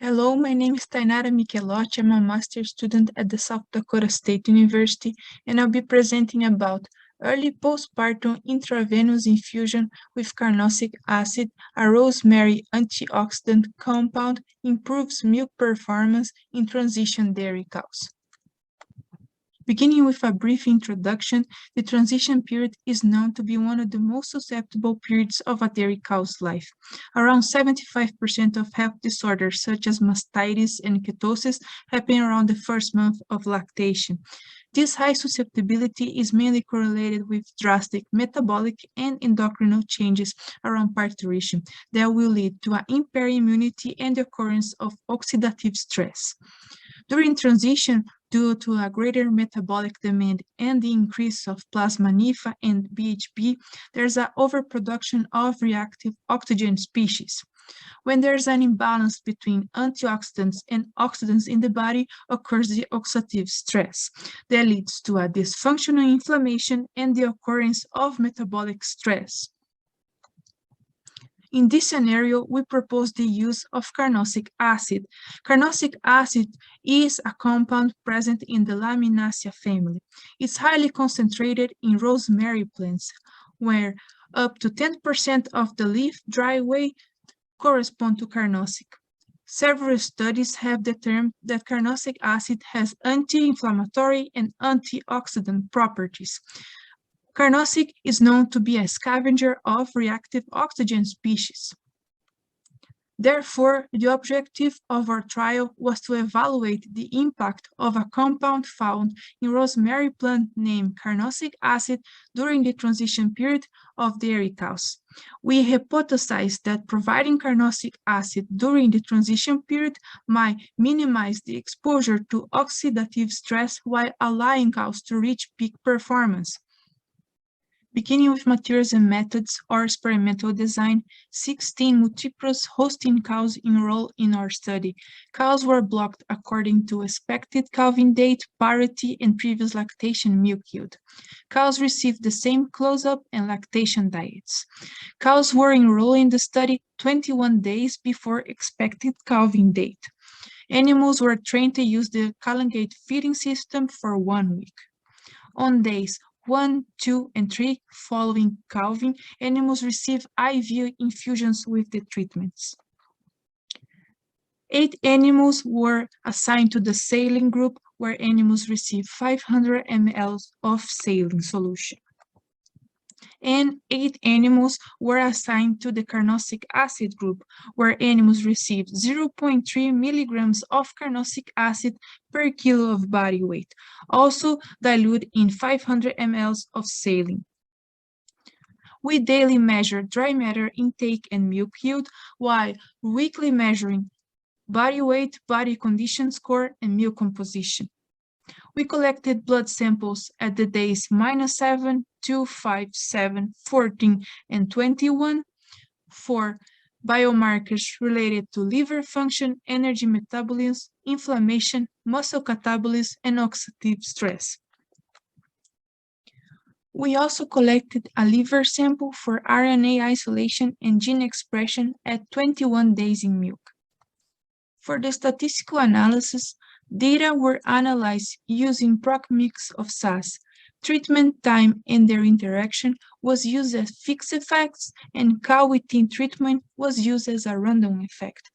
Hello, my name is Tainara Michelotti. I'm a master's student at the South Dakota State University, and I'll be presenting about early postpartum intravenous infusion with carnosic acid, a rosemary antioxidant compound, improves milk performance in transition dairy cows. Beginning with a brief introduction, the transition period is known to be one of the most susceptible periods of a dairy cow's life. Around 75% of health disorders such as mastitis and ketosis happen around the first month of lactation. This high susceptibility is mainly correlated with drastic metabolic and endocrinal changes around parturition that will lead to an impaired immunity and the occurrence of oxidative stress. During transition, due to a greater metabolic demand and the increase of plasma NIFA and BHB, there's an overproduction of reactive oxygen species. When there's an imbalance between antioxidants and oxidants in the body, occurs the oxidative stress that leads to a dysfunctional inflammation and the occurrence of metabolic stress. In this scenario, we propose the use of carnosic acid. Carnosic acid is a compound present in the Laminaceae family. It's highly concentrated in rosemary plants, where up to 10% of the leaf dry weight correspond to carnosic. Several studies have determined that carnosic acid has anti-inflammatory and antioxidant properties. Carnosic is known to be a scavenger of reactive oxygen species. Therefore, the objective of our trial was to evaluate the impact of a compound found in rosemary plant named carnosic acid during the transition period of dairy cows. We hypothesized that providing carnosic acid during the transition period might minimize the exposure to oxidative stress while allowing cows to reach peak performance. Beginning with materials and methods or experimental design, 16 multiprous hosting cows enrolled in our study. Cows were blocked according to expected calving date, parity, and previous lactation milk yield. Cows received the same close-up and lactation diets. Cows were enrolled in the study 21 days before expected calving date. Animals were trained to use the Collingate feeding system for 1 week. On days 1, 2, and 3, following calving, animals receive IV infusions with the treatments. 8 animals were assigned to the saline group, where animals receive 500 ml of saline solution. And 8 animals were assigned to the carnosic acid group, where animals received 0.3 milligrams of carnosic acid per kilo of body weight, also diluted in 500 ml of saline. We daily measure dry matter intake and milk yield, while weekly measuring body weight, body condition score, and milk composition. We collected blood samples at the days -7, 2, 5, 7, 14, and 21 for biomarkers related to liver function, energy metabolism, inflammation, muscle catabolism, and oxidative stress. We also collected a liver sample for RNA isolation and gene expression at 21 days in milk. For the statistical analysis, data were analyzed using proc mix of SAS. Treatment time and their interaction was used as fixed effects, and cow within treatment was used as a random effect.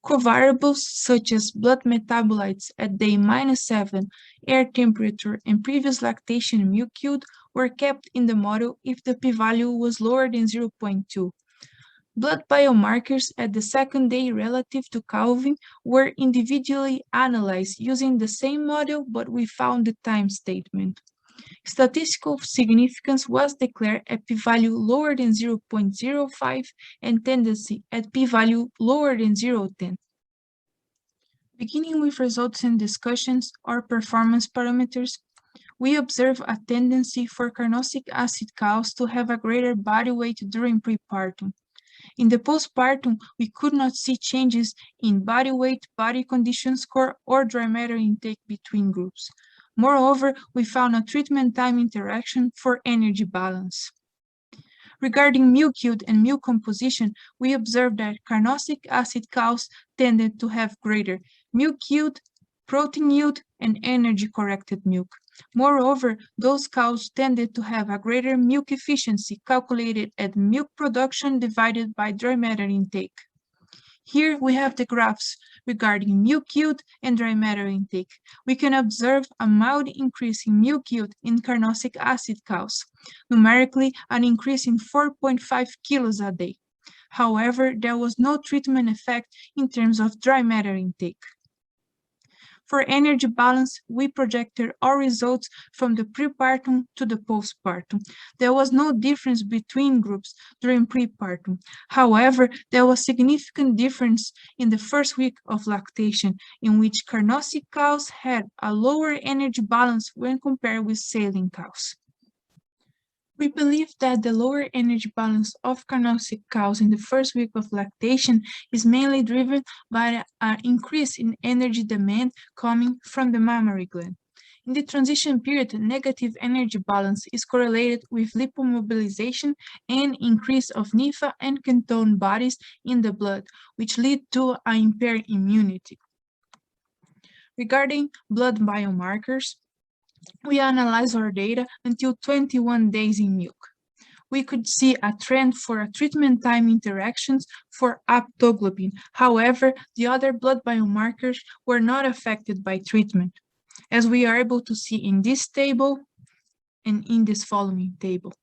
Covariables such as blood metabolites at day -7, air temperature, and previous lactation milk yield were kept in the model if the p-value was lower than 0.2. Blood biomarkers at the second day relative to calving were individually analyzed using the same model, but we found the time statement. Statistical significance was declared at p-value lower than 0.05 and tendency at p-value lower than 0.10. Beginning with results and discussions or performance parameters, we observe a tendency for carnosic acid cows to have a greater body weight during prepartum. In the postpartum, we could not see changes in body weight, body condition score, or dry matter intake between groups. Moreover, we found a treatment time interaction for energy balance. Regarding milk yield and milk composition, we observed that carnosic acid cows tended to have greater milk yield, protein yield, and energy-corrected milk. Moreover, those cows tended to have a greater milk efficiency calculated at milk production divided by dry matter intake. Here we have the graphs regarding milk yield and dry matter intake. We can observe a mild increase in milk yield in carnosic acid cows, numerically an increase in 4.5 kilos a day. However, there was no treatment effect in terms of dry matter intake. For energy balance, we projected our results from the prepartum to the postpartum. There was no difference between groups during prepartum. However, there was significant difference in the first week of lactation, in which carnosic cows had a lower energy balance when compared with saline cows. We believe that the lower energy balance of carnosic cows in the first week of lactation is mainly driven by an increase in energy demand coming from the mammary gland. In the transition period, negative energy balance is correlated with lipomobilization and increase of NIFA and ketone bodies in the blood, which lead to an impaired immunity. Regarding blood biomarkers, we analyzed our data until 21 days in milk. We could see a trend for a treatment time interactions for aptoglobin. However, the other blood biomarkers were not affected by treatment, as we are able to see in this table and in this following table.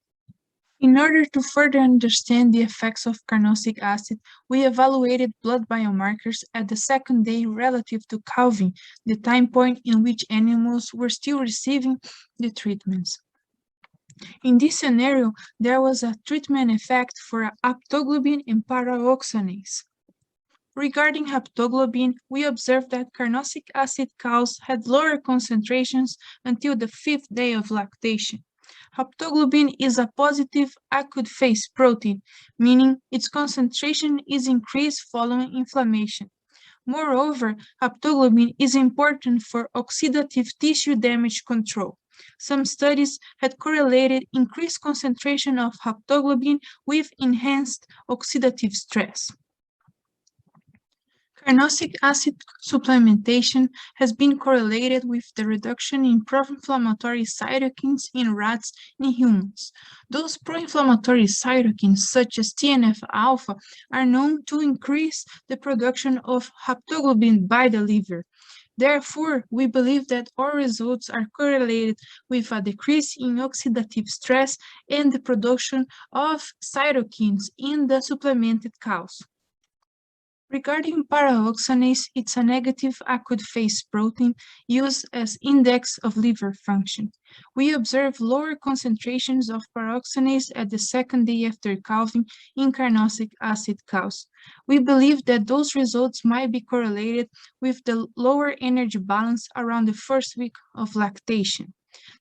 In order to further understand the effects of carnosic acid, we evaluated blood biomarkers at the second day relative to calving, the time point in which animals were still receiving the treatments. In this scenario, there was a treatment effect for aptoglobin and paraoxanase. Regarding haptoglobin, we observed that carnosic acid cows had lower concentrations until the 5th day of lactation. Haptoglobin is a positive acute phase protein, meaning its concentration is increased following inflammation. Moreover, haptoglobin is important for oxidative tissue damage control. Some studies had correlated increased concentration of haptoglobin with enhanced oxidative stress. Carnosic acid supplementation has been correlated with the reduction in pro-inflammatory cytokines in rats and humans. Those pro-inflammatory cytokines, such as TNF-alpha, are known to increase the production of haptoglobin by the liver. Therefore, we believe that our results are correlated with a decrease in oxidative stress and the production of cytokines in the supplemented cows. Regarding paraoxanase, it's a negative acute phase protein used as index of liver function. We observe lower concentrations of paraoxanase at the second day after calving in carnosic acid cows. We believe that those results might be correlated with the lower energy balance around the first week of lactation.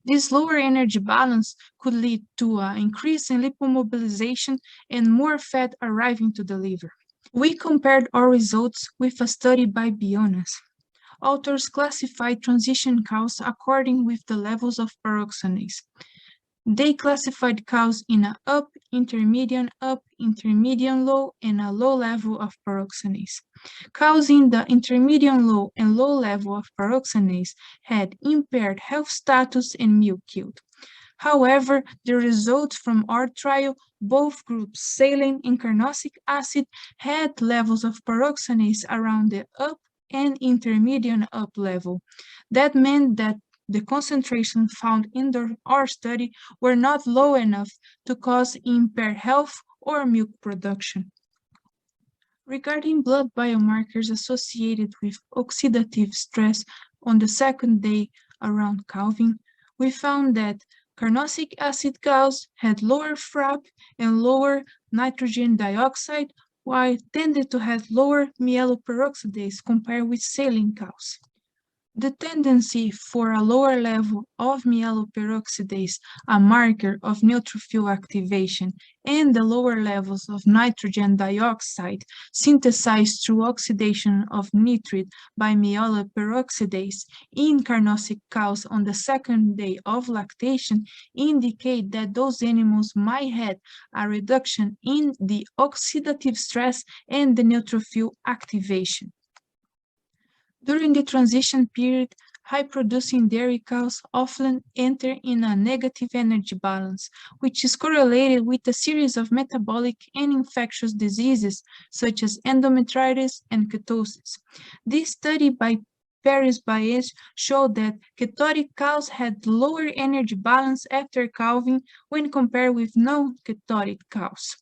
This lower energy balance could lead to an increase in lipomobilization and more fat arriving to the liver. We compared our results with a study by Bionas. Authors classified transition cows according with the levels of paraoxanase. They classified cows in a up, intermediate, low, and a low level of paraoxanase. Cows in the intermediate, low, and low level of paraoxanase had impaired health status and milk yield. However, the results from our trial, both groups, saline and carnosic acid, had levels of paraoxanase around the up and intermediate up level. That meant that the concentration found in our study were not low enough to cause impaired health or milk production. Regarding blood biomarkers associated with oxidative stress on the second day around calving, we found that carnosic acid cows had lower FRAP and lower nitrogen dioxide, while tended to have lower myeloperoxidase compared with saline cows. The tendency for a lower level of myeloperoxidase, a marker of neutrophil activation, and the lower levels of nitrogen dioxide synthesized through oxidation of nitrite by myeloperoxidase in carnosic cows on the second day of lactation indicate that those animals might have a reduction in the oxidative stress and the neutrophil activation. During the transition period, high-producing dairy cows often enter in a negative energy balance, which is correlated with a series of metabolic and infectious diseases such as endometritis and ketosis. This study by Paris Baez showed that ketotic cows had lower energy balance after calving when compared with non-ketotic cows.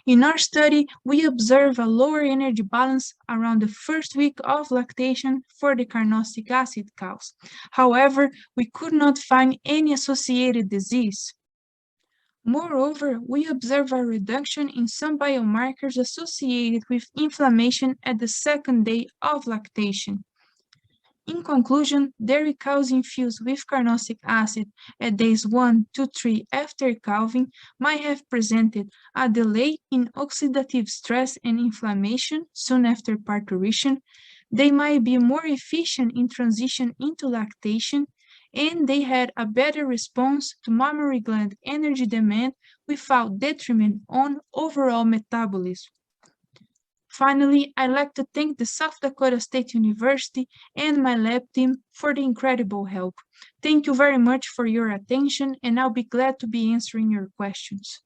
In our study, we observe a lower energy balance around the first week of lactation for the carnosic acid cows. However, we could not find any associated disease. Moreover, we observe a reduction in some biomarkers associated with inflammation at the second day of lactation. In conclusion, dairy cows infused with carnosic acid at days 1 to 3 after calving might have presented a delay in oxidative stress and inflammation soon after parturition. They might be more efficient in transition into lactation, and they had a better response to mammary gland energy demand without detriment on overall metabolism. Finally, I'd like to thank the South Dakota State University and my lab team for the incredible help. Thank you very much for your attention, and I'll be glad to be answering your questions.